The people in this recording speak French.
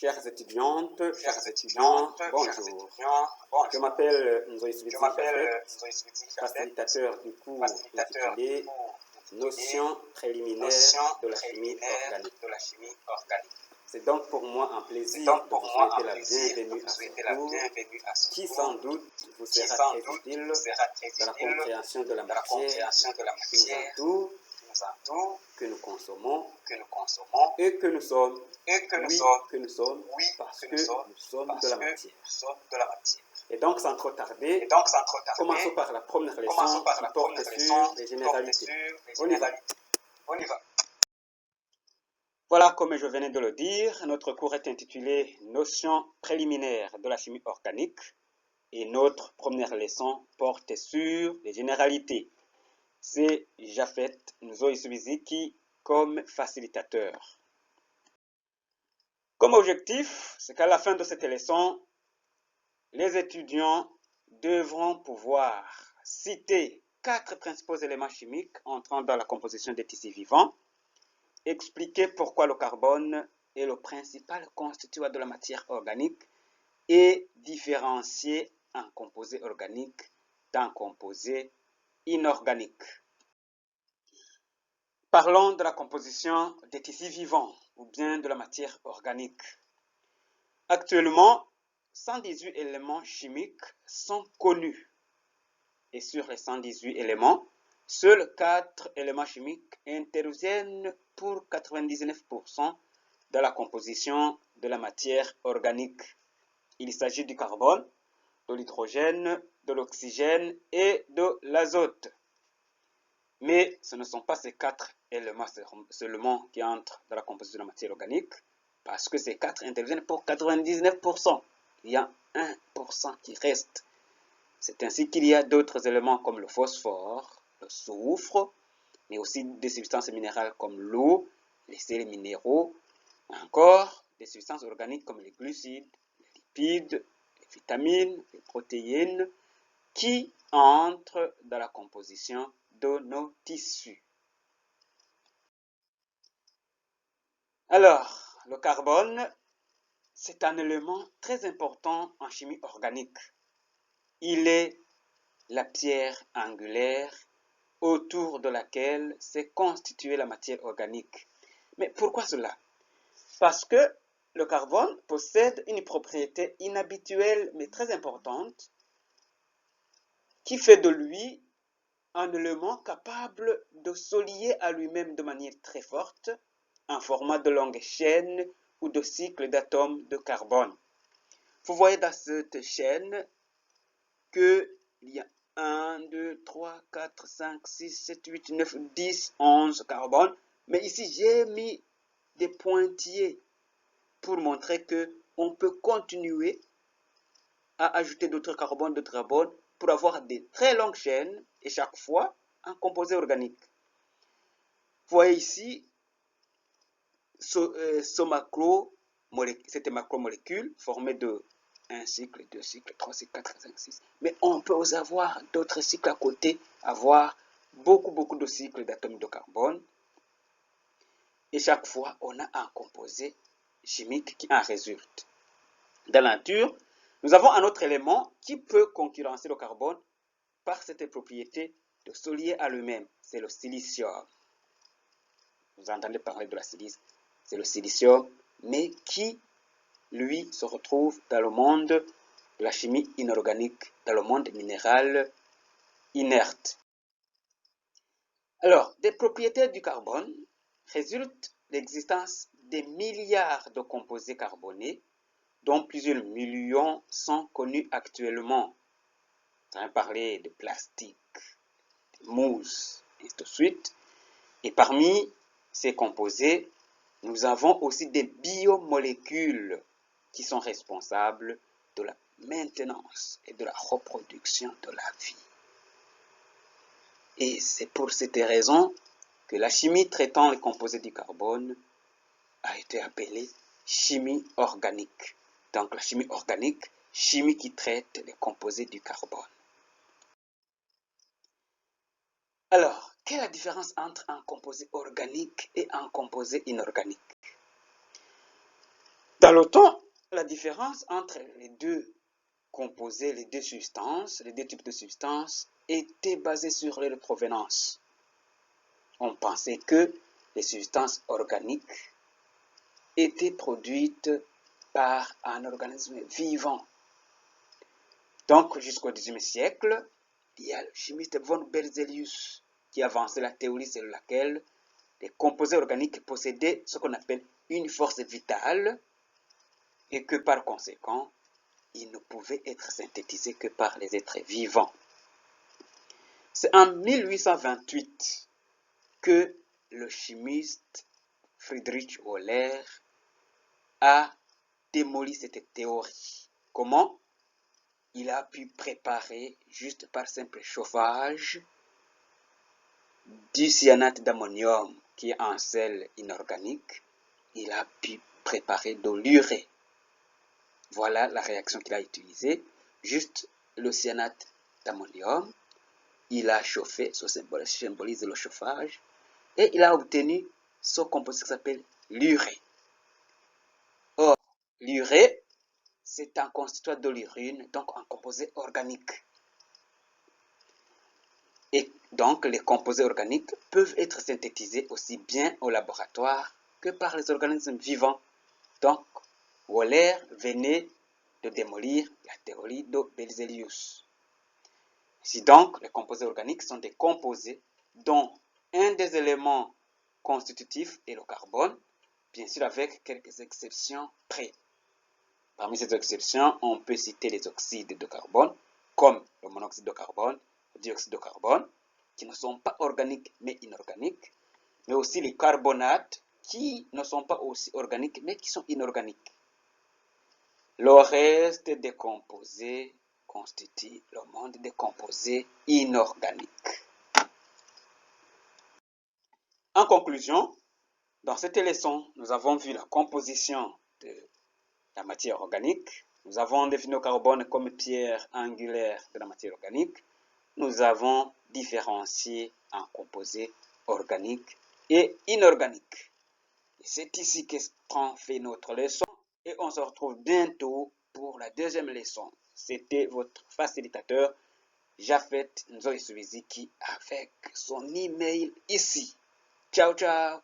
Chères étudiantes, chers étudiants, bonjour. Je m'appelle Nzoï Switi Jafet, facilitateur du cours intitulé Notions préliminaires de la chimie organique. C'est donc pour moi un plaisir de vous souhaiter la bienvenue à ce cours qui sans doute vous sera très utile dans la compréhension de la matière qui nous entoure, que nous consommons et que nous sommes. Oui, parce que nous sommes de la matière. Et donc, sans trop tarder, commençons par la première leçon qui porte sur les généralités. On y va. Voilà, comme je venais de le dire, notre cours est intitulé Notions préliminaires de la chimie organique et notre première leçon porte sur les généralités. C'est Jafet Nzoï Switi comme facilitateur. Comme objectif, c'est qu'à la fin de cette leçon, les étudiants devront pouvoir citer 4 principaux éléments chimiques entrant dans la composition des tissus vivants, expliquer pourquoi le carbone est le principal constituant de la matière organique et différencier un composé organique d'un composé inorganique. Parlons de la composition des tissus vivants ou bien de la matière organique. Actuellement, 118 éléments chimiques sont connus. Et sur les 118 éléments, seuls 4 éléments chimiques interviennent pour 99% de la composition de la matière organique. Il s'agit du carbone, de l'hydrogène, de l'oxygène et de l'azote. Mais ce ne sont pas ces 4 éléments seulement qui entrent dans la composition de la matière organique, parce que ces 4 interviennent pour 99%. Il y a 1% qui reste. C'est ainsi qu'il y a d'autres éléments comme le phosphore, le soufre, mais aussi des substances minérales comme l'eau, les sels minéraux, encore des substances organiques comme les glucides, les lipides, les vitamines, les protéines, qui entrent dans la composition de nos tissus. Alors, le carbone, c'est un élément très important en chimie organique. Il est la pierre angulaire autour de laquelle s'est constituée la matière organique. Mais pourquoi cela? Parce que le carbone possède une propriété inhabituelle mais très importante qui fait de lui un élément capable de se lier à lui-même de manière très forte en format de longue chaîne ou de cycle d'atomes de carbone. Vous voyez dans cette chaîne qu'il y a 1, 2, 3, 4, 5, 6, 7, 8, 9, 10, 11 carbones. Mais ici, j'ai mis des pointillés pour montrer qu'on peut continuer à ajouter d'autres carbones pour avoir des très longues chaînes et chaque fois un composé organique. Vous voyez ici cette macromolécule formée de 1 cycle, 2 cycles, 3 cycles, 4, 5, 6. Mais on peut aussi avoir d'autres cycles à côté, avoir beaucoup de cycles d'atomes de carbone. Et chaque fois, on a un composé chimique qui en résulte. Dans la nature, nous avons un autre élément qui peut concurrencer le carbone par cette propriété de se lier à lui-même. C'est le silicium. Vous entendez parler de la silice. C'est le silicium, mais qui, lui, se retrouve dans le monde de la chimie inorganique, dans le monde minéral inerte. Alors, des propriétés du carbone résulte l'existence des milliards de composés carbonés, dont plusieurs millions sont connus actuellement. On va parler de plastique, de mousse, et ainsi de suite. Et parmi ces composés, nous avons aussi des biomolécules qui sont responsables de la maintenance et de la reproduction de la vie. Et c'est pour cette raison que la chimie traitant les composés du carbone a été appelée chimie organique. Donc la chimie organique, chimie qui traite les composés du carbone. Alors, quelle est la différence entre un composé organique et un composé inorganique? Dans le temps, la différence entre les deux composés, les deux substances, les deux types de substances, était basée sur leur provenance. On pensait que les substances organiques étaient produites par un organisme vivant. Donc, jusqu'au XIXe siècle, il y a le chimiste von Berzelius qui avançait la théorie selon laquelle les composés organiques possédaient ce qu'on appelle une force vitale et que par conséquent, ils ne pouvaient être synthétisés que par les êtres vivants. C'est en 1828 que le chimiste Friedrich Wöhler a démoli cette théorie. Comment? Il a pu préparer, juste par simple chauffage, du cyanate d'ammonium, qui est un sel inorganique. Il a pu préparer de l'urée. Voilà la réaction qu'il a utilisée. Juste le cyanate d'ammonium. Il a chauffé, ce symbole symbolise le chauffage, et il a obtenu ce composé qui s'appelle l'urée. Or, l'urée, c'est un constituant de l'urine, donc un composé organique. Et donc, les composés organiques peuvent être synthétisés aussi bien au laboratoire que par les organismes vivants. Donc, Wöhler venait de démolir la théorie de Berzelius. Si donc, les composés organiques sont des composés dont un des éléments constitutifs est le carbone, bien sûr avec quelques exceptions près. Parmi ces exceptions, on peut citer les oxydes de carbone, comme le monoxyde de carbone, le dioxyde de carbone, qui ne sont pas organiques mais inorganiques, mais aussi les carbonates, qui ne sont pas aussi organiques mais qui sont inorganiques. Le reste des composés constitue le monde des composés inorganiques. En conclusion, dans cette leçon, nous avons vu la composition de la matière organique. Nous avons défini le carbone comme pierre angulaire de la matière organique. Nous avons différencié un composé organique et inorganique. C'est ici qu'est fait notre leçon et on se retrouve bientôt pour la deuxième leçon. C'était votre facilitateur Japhet Nzoï Suiziki avec son email ici. Ciao, ciao!